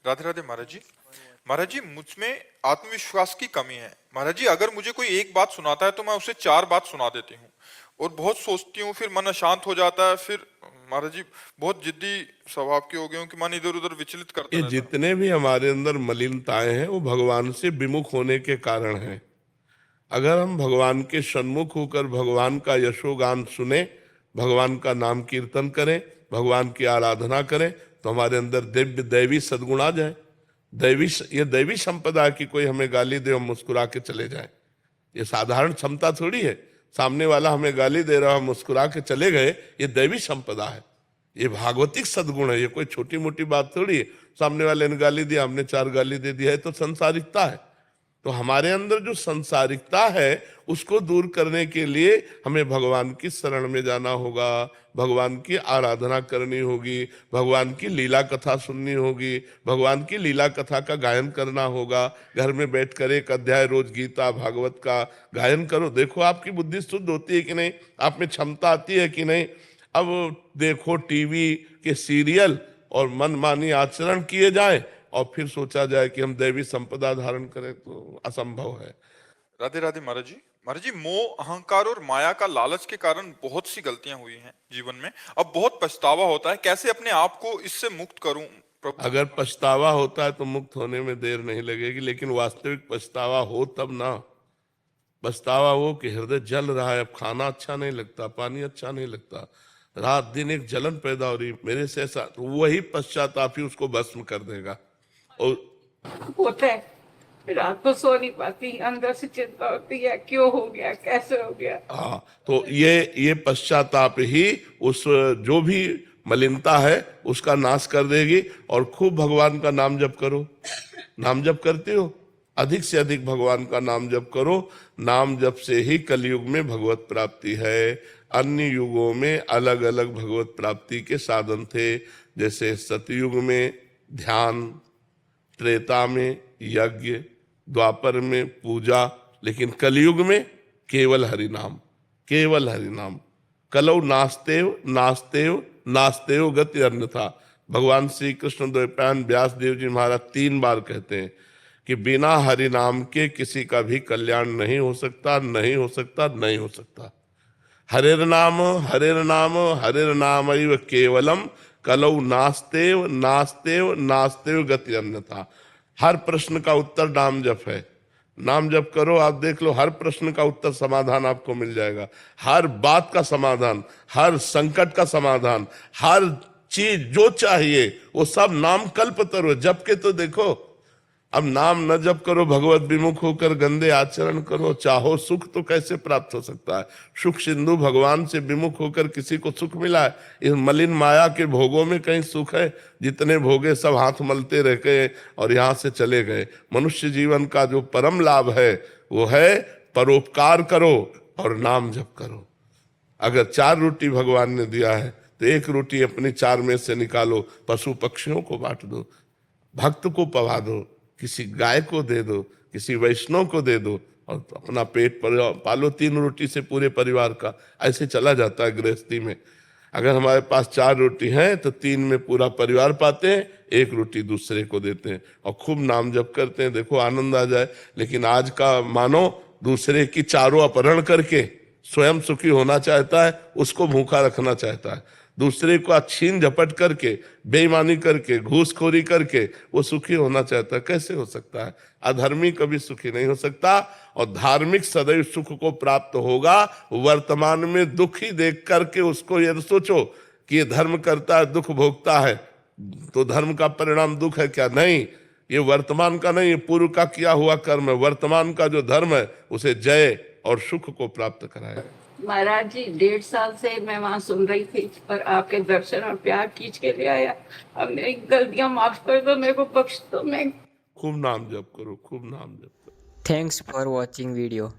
राधे राधे महाराज जी। महाराज जी, मुझ में आत्मविश्वास की कमी है। महाराज जी, अगर मुझे कोई एक बात सुनाता है तो मैं उसे चार बात सुना देती हूँ और बहुत सोचती हूँ, फिर मन अशांत हो जाता है। फिर महाराज जी, बहुत जिद्दी स्वभाव के हो गए हूँ कि मन इधर उधर विचलित करता ये रहता है। जितने भी हमारे अंदर मलिनताएं हैं वो भगवान से विमुख होने के कारण हैं। अगर हम भगवान के सन्मुख होकर भगवान का यशोगान सुने, भगवान का नाम कीर्तन करें, भगवान की आराधना करें, तो हमारे अंदर दिव्य दैवी सद्गुण आ जाए। ये दैवी संपदा है कि कोई हमें गाली दे और मुस्कुरा के चले जाए। ये साधारण क्षमता थोड़ी है। सामने वाला हमें गाली दे रहा है, मुस्कुरा के चले गए, ये दैवी संपदा है, ये भागवतिक सद्गुण है। ये कोई छोटी मोटी बात थोड़ी है। सामने वाले ने गाली दिया, हमने चार गाली दे दिया है, तो संसारिकता है। तो हमारे अंदर जो संसारिकता है उसको दूर करने के लिए हमें भगवान की शरण में जाना होगा, भगवान की आराधना करनी होगी, भगवान की लीला कथा सुननी होगी, भगवान की लीला कथा का गायन करना होगा। घर में बैठकर एक अध्याय रोज गीता भागवत का गायन करो, देखो आपकी बुद्धि शुद्ध होती है कि नहीं, आप में क्षमता आती है कि नहीं। अब देखो टीवी के सीरियल और मनमानी आचरण किए जाए और फिर सोचा जाए कि हम दैवी संपदा धारण करें, तो असंभव है। राधे राधे महाराज जी। महाराज जी, मोह अहंकार और माया का लालच के कारण बहुत सी गलतियां हुई हैं जीवन में। अब बहुत पछतावा होता है, कैसे अपने आप को इससे मुक्त करूं प्रभु। अगर पछतावा होता है तो मुक्त होने में देर नहीं लगेगी, लेकिन वास्तविक पछतावा हो तब ना। पछतावा वो कि हृदय जल रहा है, अब खाना अच्छा नहीं लगता, पानी अच्छा नहीं लगता, रात दिन एक जलन पैदा हो रही मेरे से ऐसा, तो वही पश्चाताप ही उसको भस्म कर देगा। और होता है, रात को सो नहीं पाती, अंदर से चिंता होती है, क्यों हो गया, कैसे हो गया। हाँ, तो ये पश्चाताप ही उस जो भी मलिनता है उसका नाश कर देगी। और खूब भगवान का नाम जप करो। नाम जप करते हो, अधिक से अधिक भगवान का नाम जप करो। नाम जप से ही कलयुग में भगवत प्राप्ति है। अन्य युगों में अलग अलग भगवत प्राप्ति के साधन थे, जैसे सतयुग में ध्यान, त्रेता में यज्ञ, द्वापर में पूजा, लेकिन कलयुग में केवल हरि नाम, केवल हरि नाम। कलौ नास्तेव नास्तेव नास्तेव गति अन्यथा। भगवान श्री कृष्ण द्वैपायन व्यास देव जी महाराज 3 बार कहते हैं कि बिना हरि नाम के किसी का भी कल्याण नहीं हो सकता, नहीं हो सकता, नहीं हो सकता। हरेर नाम हरेर नाम हरेर नाम केवलम कलौ नास्तेव नास्तेव नास्तेव गति अन्यथा। हर प्रश्न का उत्तर नाम जप है। नाम जप करो, आप देख लो, हर प्रश्न का उत्तर समाधान आपको मिल जाएगा। हर बात का समाधान, हर संकट का समाधान, हर चीज जो चाहिए वो सब नाम कल्पतरु। जप के तो देखो। अब नाम न जप करो, भगवत विमुख होकर गंदे आचरण करो, चाहो सुख तो कैसे प्राप्त हो सकता है। सुख सिंधु भगवान से विमुख होकर किसी को सुख मिला है? इस मलिन माया के भोगों में कहीं सुख है? जितने भोगे सब हाथ मलते रह गए और यहाँ से चले गए। मनुष्य जीवन का जो परम लाभ है वो है परोपकार करो और नाम जप करो। अगर 4 रोटी भगवान ने दिया है तो 1 रोटी अपनी 4 में से निकालो, पशु पक्षियों को बांट दो, भक्त को पवा दो, किसी गाय को दे दो, किसी वैष्णव को दे दो, और अपना पेट पालो। 3 रोटी से पूरे परिवार का ऐसे चला जाता है गृहस्थी में। अगर हमारे पास 4 रोटी है तो 3 में पूरा परिवार पाते हैं, 1 रोटी दूसरे को देते हैं और खूब नाम जप करते हैं, देखो आनंद आ जाए। लेकिन आज का मानो दूसरे की चारों अपहरण करके स्वयं सुखी होना चाहता है, उसको भूखा रखना चाहता है। दूसरे को छीन झपट करके, बेईमानी करके, घूसखोरी करके वो सुखी होना चाहता है। कैसे हो सकता है? अधर्मी कभी सुखी नहीं हो सकता। और धार्मिक सदैव सुख को प्राप्त होगा। वर्तमान में दुख ही देख करके उसको ये सोचो कि ये धर्म करता है, दुख भोगता है, तो धर्म का परिणाम दुख है क्या? नहीं, ये वर्तमान का नहीं, ये पूर्व का किया हुआ कर्म है। वर्तमान का जो धर्म है उसे जय और सुख को प्राप्त कराएगा। महाराज जी, 1.5 साल से मैं वहाँ सुन रही थी, पर आपके दर्शन और प्यार खींच के ले आया। अब मेरी गलतियां माफ कर दो, मेरे को बख्श दो। मैं खूब नाम जप करो, खूब नाम जप करो। Thanks for watching video.